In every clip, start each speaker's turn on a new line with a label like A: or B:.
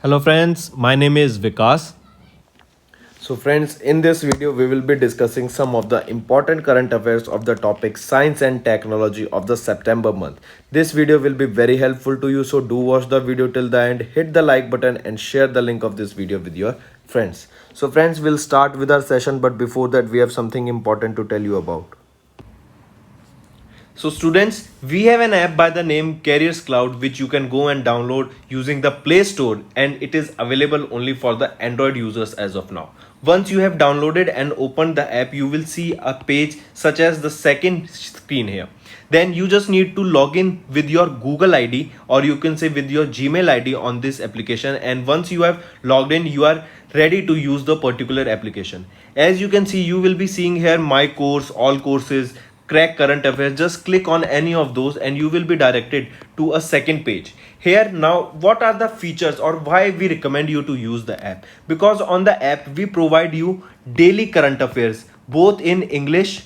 A: Hello friends, my name is Vikas.
B: So friends, in this video we will be discussing some of the important current affairs of the topic science and technology of the September month. This video will be very helpful to you, so do watch the video till the end, hit the like button and share the link of this video with your friends. So friends, we'll start with our session, but before that we have something important to tell you about.
A: So students, we have an app by the name Careers Cloud which you can go and download using the Play Store, and it is available only for the Android users as of now. Once you have downloaded and opened the app, you will see a page such as the second screen here. Then you just need to log in with your Google ID, or you can say with your Gmail ID on this application, and once you have logged in, you are ready to use the particular application. As you can see, you will be seeing here my course, all courses, crack current affairs. Just click on any of those and you will be directed to a second page. Here now, what are the features or why we recommend you to use the app? Because on the app we provide you daily current affairs both in English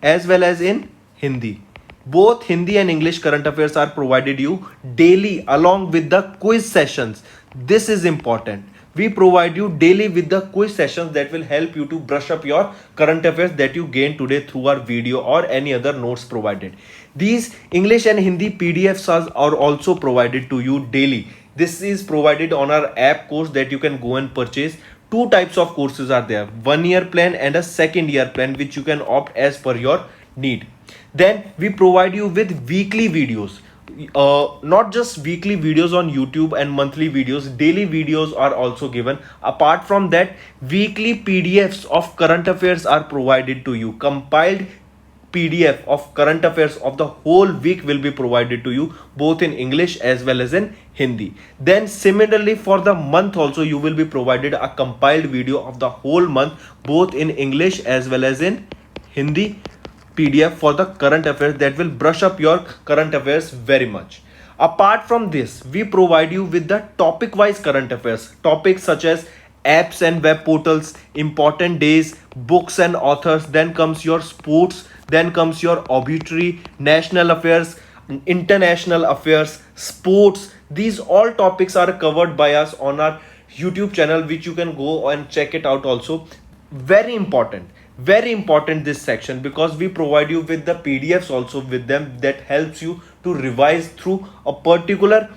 A: as well as in Hindi. Both Hindi and English current affairs are provided you daily along with the quiz sessions. This is important. We provide you daily with the quiz sessions that will help you to brush up your current affairs that you gain today through our video or any other notes provided. These English and Hindi PDFs are also provided to you daily. This is provided on our app course that you can go and purchase. Two types of courses are there, 1 year plan and a second year plan, which you can opt as per your need. Then we provide you with weekly videos, not just weekly videos on YouTube and monthly videos, daily videos are also given. Apart from that, weekly PDFs of current affairs are provided to you. Compiled PDF of current affairs of the whole week will be provided to you both in English as well as in Hindi. Then similarly for the month also, you will be provided a compiled video of the whole month both in English as well as in Hindi PDF for the current affairs that will brush up your current affairs very much. Apart from this, we provide you with the topic wise current affairs, topics such as apps and web portals, important days, books and authors. Then comes your sports, then comes your obituary, national affairs, international affairs, sports. These all topics are covered by us on our YouTube channel, which you can go and check it out also. Very important this section, because we provide you with the PDFs also with them that helps you to revise through a particular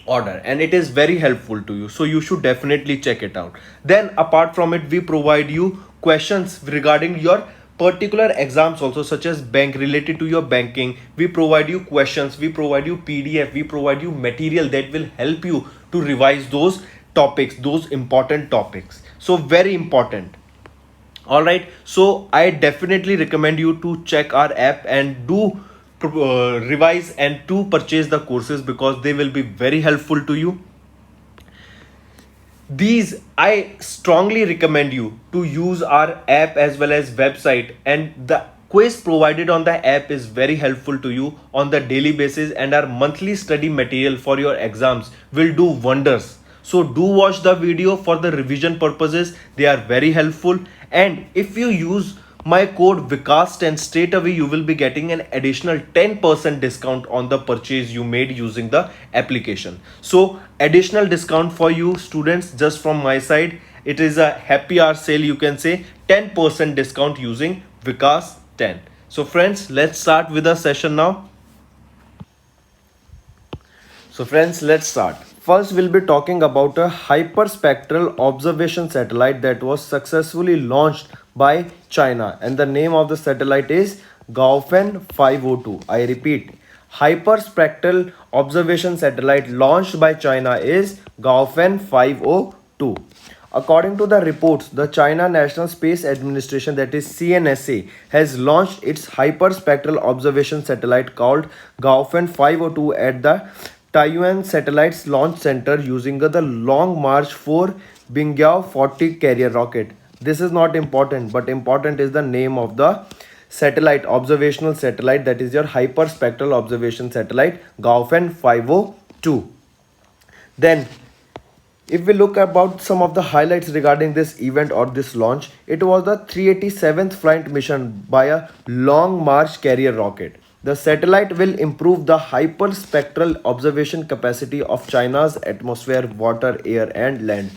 A: order, and it is very helpful to you, so you should definitely check it out. Then apart from it, we provide you questions regarding your particular exams also, such as bank, related to your banking. We provide you questions, we provide you PDF, we provide you material that will help you to revise those topics, those important topics. So very important. All right, so I definitely recommend you to check our app and do revise and to purchase the courses, because they will be very helpful to you. These, I strongly recommend you to use our app as well as website, and the quiz provided on the app is very helpful to you on the daily basis, and our monthly study material for your exams will do wonders. So do watch the video for the revision purposes, they are very helpful. And if you use my code Vikas10, straight away you will be getting an additional 10% discount on the purchase you made using the application. So additional discount for you students just from my side. It is a happy hour sale, you can say, 10% discount using Vikas10. So friends, let's start with the session now. So friends, let's start. First, we'll be talking about a hyperspectral observation satellite that was successfully launched by China, and the name of the satellite is Gaofen 502. I repeat, hyperspectral observation satellite launched by China is Gaofen 502. According to the reports, the China National Space Administration, that is CNSA, has launched its hyperspectral observation satellite called Gaofen 502 at the Taiyuan Satellites Launch Center using the Long March 4 Bingyao 40 carrier rocket. This is not important, but important is the name of the satellite, observational satellite, that is your hyperspectral observation satellite Gaofen 502. Then if we look about some of the highlights regarding this event or this launch, it was the 387th flight mission by a Long March carrier rocket.
B: The satellite will improve the hyperspectral observation capacity of China's atmosphere, water, air, and land.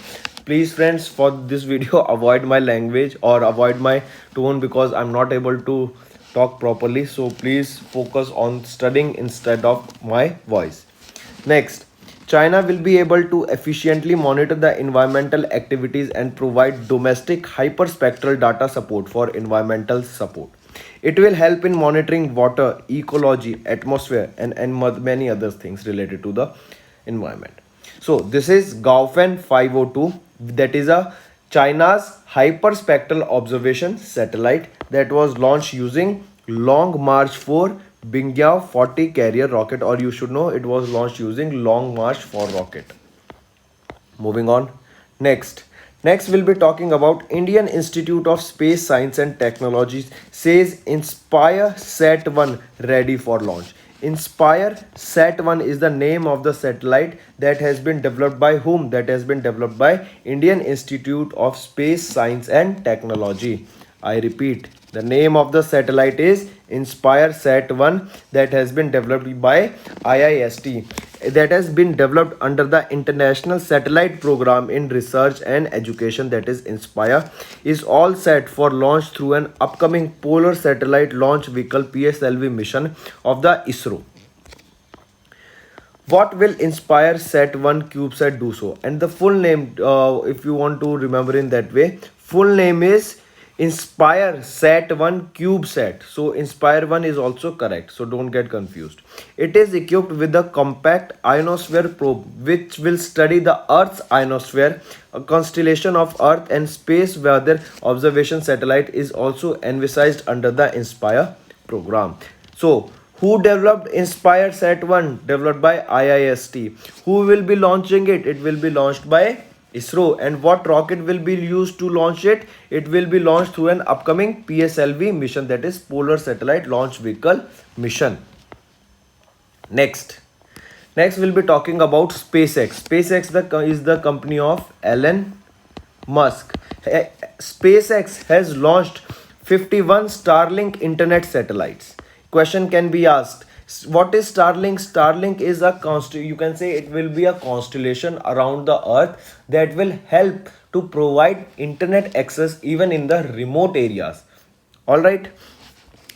B: Please, friends, for this video, avoid my language or avoid my tone because I'm not able to talk properly. So please focus on studying instead of my voice. Next, China will be able to efficiently monitor the environmental activities and provide domestic hyperspectral data support for environmental support. It will help in monitoring water, ecology, atmosphere, and many other things related to the environment. So this is Gaofen 502. That is a China's hyperspectral observation satellite that was launched using Long March 4 Bingyao 40 carrier rocket, or you should know it was launched using Long March 4 rocket. Moving on. Next we'll be talking about Indian Institute of Space Science and Technology says Inspire Sat 1 ready for launch. Inspire Sat 1 is the name of the satellite that has been developed by whom? That has been developed by Indian Institute of Space Science and Technology. I repeat, the name of the satellite is Inspire Sat 1 that has been developed by IIST, that has been developed under the International Satellite Program in Research and Education, that is Inspire, is all set for launch through an upcoming Polar Satellite Launch Vehicle PSLV mission of the ISRO. What will Inspire Sat 1 CubeSat do so? And the full name, if you want to remember in that way, full name is Inspire Sat 1 CubeSat. So Inspire 1 is also correct. So don't get confused. It is equipped with a compact ionosphere probe which will study the Earth's ionosphere. A constellation of Earth and space weather observation satellite is also envisaged under the Inspire program. So who developed Inspire Sat 1? Developed by IIST. Who will be launching it? It will be launched by ISRO. And what rocket will be used to launch it? It will be launched through an upcoming PSLV mission, that is Polar Satellite Launch Vehicle mission. Next we'll be talking about SpaceX. SpaceX is the company of Elon Musk. SpaceX has launched 51 Starlink internet satellites. Question can be asked, what is Starlink? Starlink is you can say it will be a constellation around the earth that will help to provide internet access even in the remote areas. All right.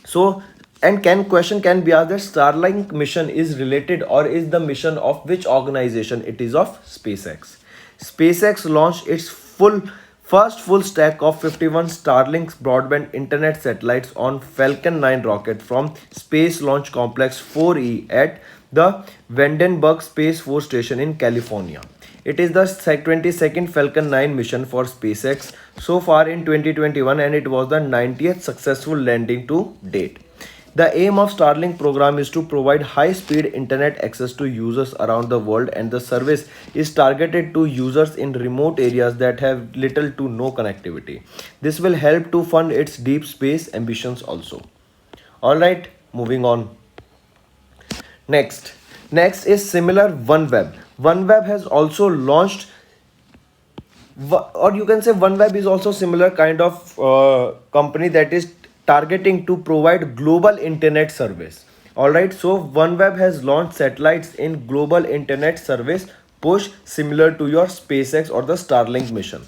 B: So, and question can be asked that Starlink mission is related or is the mission of which organization? It is of SpaceX. SpaceX launched its first full stack of 51 Starlink broadband internet satellites on Falcon 9 rocket from Space Launch Complex 4E at the Vandenberg Space Force Station in California. It is the 22nd Falcon 9 mission for SpaceX so far in 2021, and it was the 90th successful landing to date. The aim of Starlink program is to provide high-speed internet access to users around the world, and the service is targeted to users in remote areas that have little to no connectivity. This will help to fund its deep space ambitions also. Alright, moving on. Next is similar OneWeb. OneWeb has also launched, or you can say OneWeb is also similar kind of company that is targeting to provide global internet service. Alright, so OneWeb has launched satellites in global internet service push similar to your SpaceX or the Starlink mission.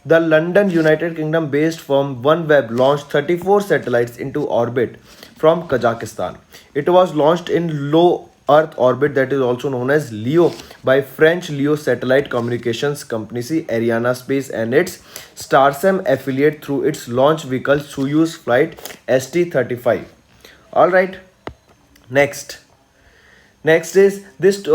B: The London, United Kingdom based firm OneWeb launched 34 satellites into orbit from Kazakhstan. It was launched in low Earth orbit, that is also known as LEO, by French LEO satellite communications company Arianespace and its Starsem affiliate through its launch vehicle Soyuz flight ST-35. Alright, next is this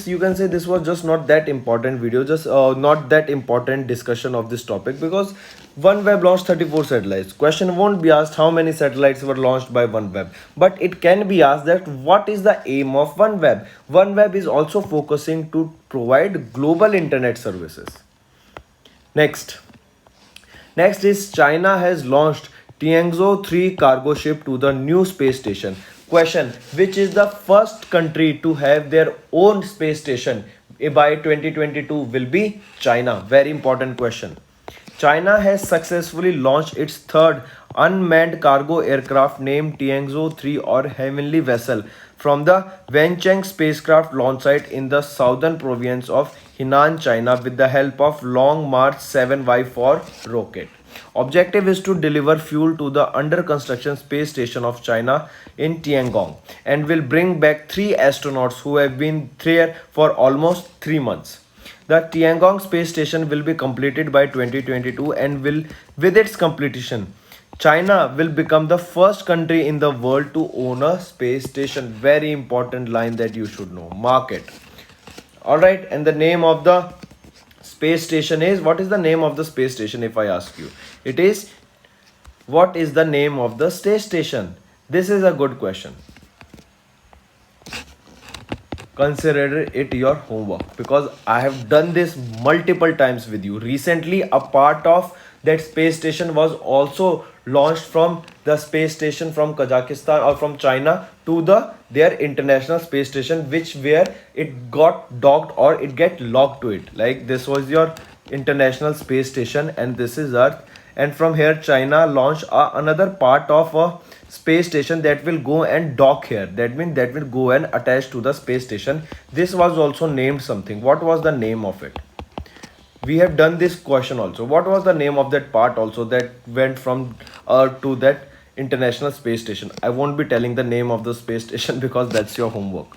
B: you can say this was just not that important video, just not that important discussion of this topic, because OneWeb launched 34 satellites. Question won't be asked how many satellites were launched by OneWeb, but it can be asked that what is the aim of OneWeb. OneWeb is also focusing to provide global internet services. Next is China has launched Tianzhou 3 cargo ship to the new space station. Question, which is the first country to have their own space station by 2022? Will be China. Very important question. China has successfully launched its third unmanned cargo aircraft named Tianzhou 3 or Heavenly Vessel from the Wenchang spacecraft launch site in the southern province of Henan, China with the help of Long March 7Y4 rocket. Objective is to deliver fuel to the under construction space station of China in Tiangong and will bring back 3 astronauts who have been there for almost 3 months. The Tiangong space station will be completed by 2022 and will with its completion China will become the first country in the world to own a space station. Very important line that you should know. Mark it. Alright, and the name of the space station is, what is the name of the space station if I ask you? It is, what is the name of the space station? This is a good question. Consider it your homework because I have done this multiple times with you. Recently, a part of that space station was also launched from the space station from Kazakhstan or from China to their international space station, which where it got docked or it get locked to it. Like this was your international space station and this is Earth, and from here China launched another part of a space station that will go and dock here. That means that will go and attach to the space station. This was also named something. What was the name of it? We have done this question also. What was the name of that part also that went from Earth to that international space station? I won't be telling the name of the space station because that's your homework.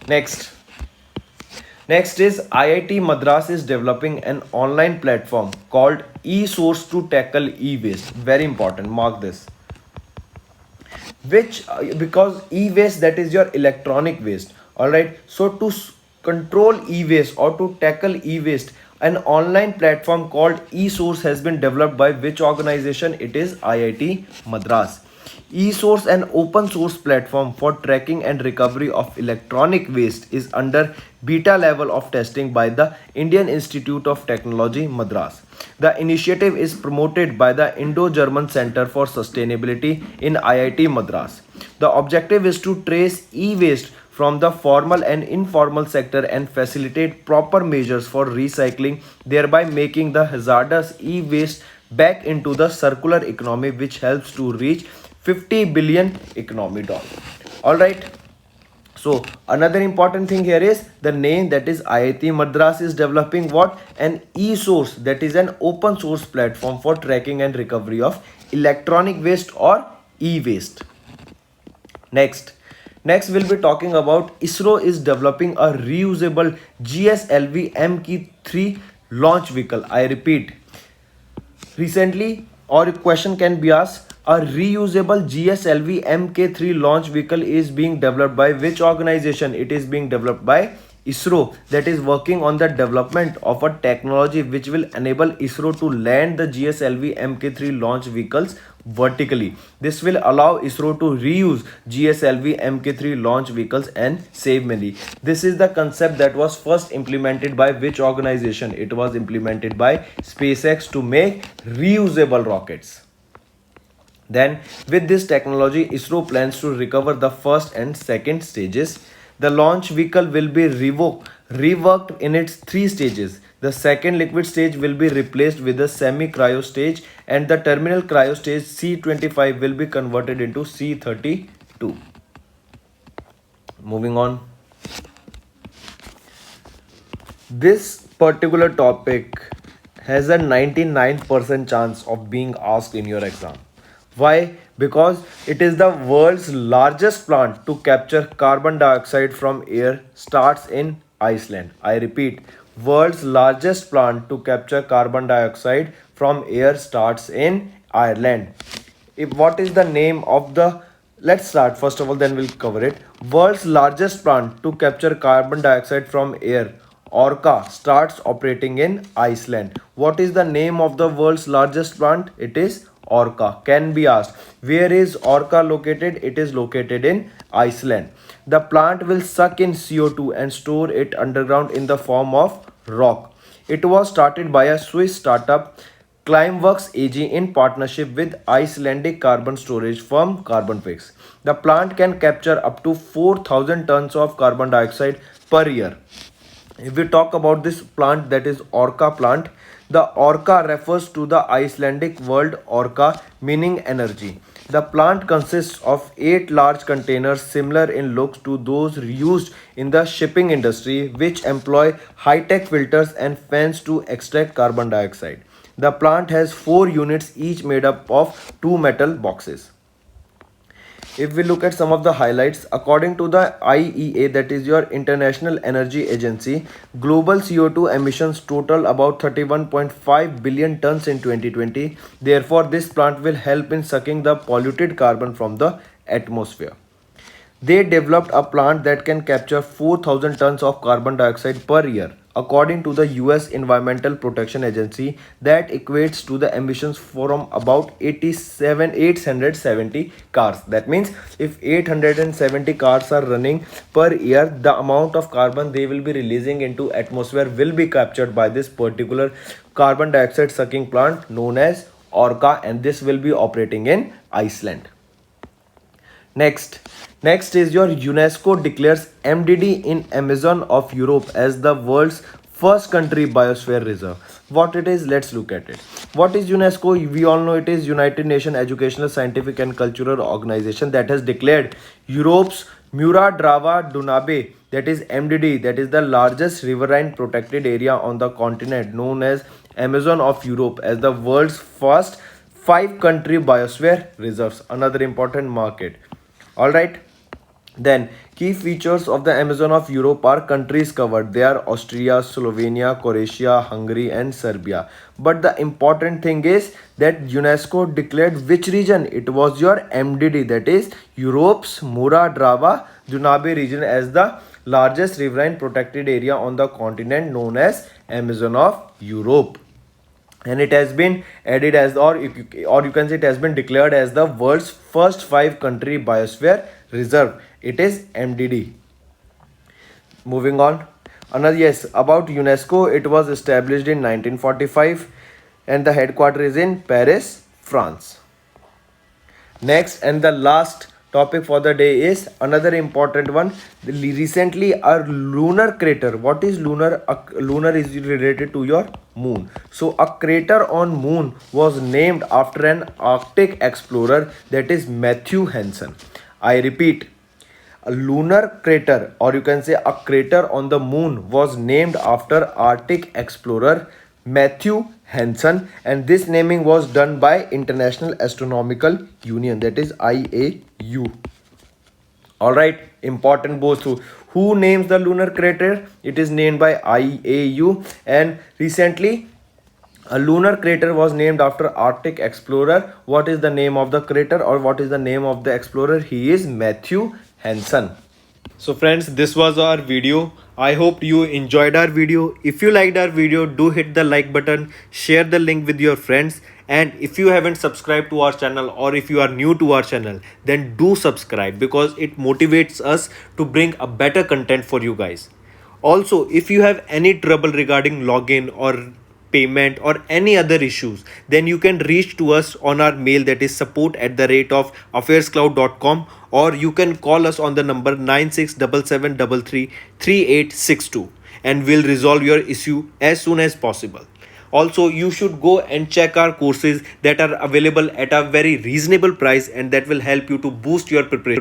B: Next is IIT Madras is developing an online platform called eSource to tackle e-waste. Very important, mark this. Which because e-waste, that is your electronic waste. All right, so to control e-waste or to tackle e-waste, an online platform called eSource has been developed by which organization? It is IIT Madras. eSource, an open source platform for tracking and recovery of electronic waste, is under beta level of testing by the Indian Institute of Technology, Madras. The initiative is promoted by the Indo-German Center for Sustainability in IIT Madras. The objective is to trace e-waste from the formal and informal sector and facilitate proper measures for recycling, thereby making the hazardous e-waste back into the circular economy, which helps to reach 50 billion economy dollar. All right. So another important thing here is the name, that is IIT Madras is developing what? An e-source, that is an open source platform for tracking and recovery of electronic waste or e-waste. Next we'll be talking about ISRO is developing a reusable GSLV Mk3 launch vehicle. I repeat, recently, or a question can be asked, a reusable GSLV Mk3 launch vehicle is being developed by which organization? It is being developed by ISRO, that is working on the development of a technology which will enable ISRO to land the GSLV Mk3 launch vehicles vertically. This will allow ISRO to reuse GSLV Mk3 launch vehicles and save money. This is the concept that was first implemented by which organization? It was implemented by SpaceX to make reusable rockets. Then with this technology, ISRO plans to recover the first and second stages. The launch vehicle will be reworked in its 3 stages. The second liquid stage will be replaced with the semi-cryo stage, and the terminal cryo stage C25 will be converted into C32. Moving on. This particular topic has a 99% chance of being asked in your exam. Why? Because it is the world's largest plant to capture carbon dioxide from air, starts in Iceland. I repeat, world's largest plant to capture carbon dioxide from air starts in Ireland. What is the name of the, let's start first of all, then we'll cover it. World's largest plant to capture carbon dioxide from air, Orca, starts operating in Iceland. What is the name of the world's largest plant? It is Orca. Can be asked, where is Orca located? It is located in Iceland. The plant will suck in CO2 and store it underground in the form of rock. It was started by a Swiss startup, Climeworks AG, in partnership with Icelandic carbon storage firm CarbonFix. The plant can capture up to 4,000 tons of carbon dioxide per year. If we talk about this plant, that is Orca plant, the Orca refers to the Icelandic word Orca meaning energy. The plant consists of 8 large containers similar in looks to those used in the shipping industry, which employ high-tech filters and fans to extract carbon dioxide. The plant has 4 units each made up of 2 metal boxes. If we look at some of the highlights, according to the IEA, that is your International Energy Agency, global CO2 emissions total about 31.5 billion tons in 2020. Therefore, this plant will help in sucking the polluted carbon from the atmosphere. They developed a plant that can capture 4,000 tons of carbon dioxide per year. According to the US Environmental Protection Agency, that equates to the emissions from about 870 cars. That means if 870 cars are running per year, the amount of carbon they will be releasing into atmosphere will be captured by this particular carbon dioxide sucking plant known as Orca, and this will be operating in Iceland. Next is your UNESCO declares MDD in Amazon of Europe as the world's first country biosphere reserve. What it is, let's look at it. What is UNESCO? We all know it is United Nations Educational, Scientific and Cultural Organization that has declared Europe's Mura Drava Dunabe, that is MDD, that is the largest riverine protected area on the continent known as Amazon of Europe, as the world's first 5 country biosphere reserves. Another important market. All right. Then key features of the Amazon of Europe are countries covered. They are Austria, Slovenia, Croatia, Hungary and Serbia. But the important thing is that UNESCO declared which region? It was your MDD, that is Europe's Mura Drava Dunabe region, as the largest riverine protected area on the continent known as Amazon of Europe. And it has been added as, or you can say it has been declared as the world's first 5 country biosphere reserve. It is MDD. Moving on, another, yes, about UNESCO, it was established in 1945 and the headquarters is in Paris, France. Next and the last topic for the day is another important one. Recently, a lunar crater. What is lunar? Lunar is related to your moon. So a crater on moon was named after an Arctic explorer, that is Matthew Hansen. I repeat, a lunar crater, or you can say a crater on the moon, was named after Arctic explorer Matthew Hansen, and this naming was done by International Astronomical Union, that is IAU. All right, important both through. Who names the lunar crater? It is named by IAU, and recently a lunar crater was named after Arctic explorer. What is the name of the crater, or what is the name of the explorer? He is Matthew Hansen.
A: So friends, this was our video. I hope you enjoyed our video. If you liked our video, do hit the like button, share the link with your friends, and if you haven't subscribed to our channel, or if you are new to our channel, then do subscribe, because it motivates us to bring a better content for you guys. Also, if you have any trouble regarding login or payment or any other issues, then you can reach to us on our mail, that is support@affairscloud.com, or you can call us on the number 9677333862, and we'll resolve your issue as soon as possible. Also, you should go and check our courses that are available at a very reasonable price, and that will help you to boost your preparation.